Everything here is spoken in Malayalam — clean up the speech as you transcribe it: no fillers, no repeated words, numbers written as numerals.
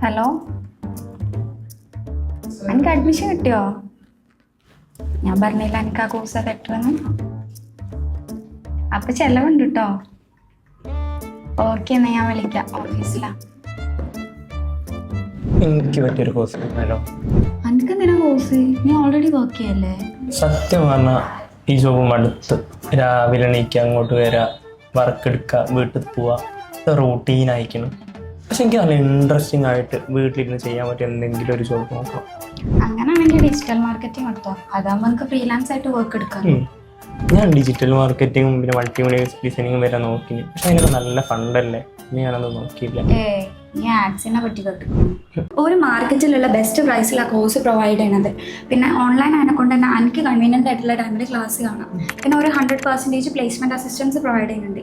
ഹലോ, എനിക്ക് അഡ്മിഷൻ കിട്ടിയോ? ഞാൻ പറഞ്ഞില്ല എനിക്ക് ആ കോഴ്സ് പറ്റുമെന്ന്. അപ്പൊ ചെലവുണ്ട് കേട്ടോ. ഓക്കെ, എന്നാ ഞാൻ വിളിക്കാം ഓഫീസിലാ. എനിക്ക് പറ്റിയൊരു കോഴ്സ് കിട്ടണല്ലോ. എനിക്ക് എന്തിനാ കോഴ്സ്? നീ ഓൾറെഡി വർക്ക് ചെയ്യല്ലേ? സത്യം പറഞ്ഞാൽ ഈ ജോബ് മടുത്ത്. രാവിലെ എണീക്കുക, അങ്ങോട്ട് വരിക, വർക്ക് എടുക്കുക, വീട്ടിൽ പോവുക, റൂട്ടീൻ അയക്കണം. പക്ഷെ എനിക്ക് നല്ല ഇൻട്രസ്റ്റിംഗ് ആയിട്ട് വീട്ടിലിരുന്ന് ചെയ്യാൻ പറ്റിയ എന്തെങ്കിലും ഒരു ജോബ് നോക്കണം. അങ്ങനെയാണെങ്കിൽ ഡിജിറ്റൽ മാർക്കറ്റിംഗ് എടുത്തോ. അതാകുമ്പോൾ നമുക്ക് ഫ്രീലാൻസ് ആയിട്ട് വർക്ക് എടുക്കാം. ഞാൻ ഡിജിറ്റൽ മാർക്കറ്റിങ്ങും പിന്നെ മൾട്ടിമീഡിയ ഡിസൈനിങ്ങും വരെ നോക്കി. പക്ഷെ അതിനൊക്കെ നല്ല ഫണ്ടല്ലേ, ഞാനത് നോക്കിയില്ല. നീ ആഡ്സിനെ പറ്റി കേട്ടു. ഒരു മാർക്കറ്റിലുള്ള ബെസ്റ്റ് പ്രൈസിലാണ് കോഴ്സ് പ്രൊവൈഡ് ചെയ്യുന്നത്. പിന്നെ ഓൺലൈൻ അതിനെ കൊണ്ട് തന്നെ എനിക്ക് കൺവീനിയൻ്റ് ആയിട്ടുള്ള ടൈമിൽ ക്ലാസ് കാണാം. പിന്നെ ഒരു 100% പ്ലേസ്മെന്റ് അസിസ്റ്റൻസ് പ്രൊവൈഡ് ചെയ്യുന്നുണ്ട്.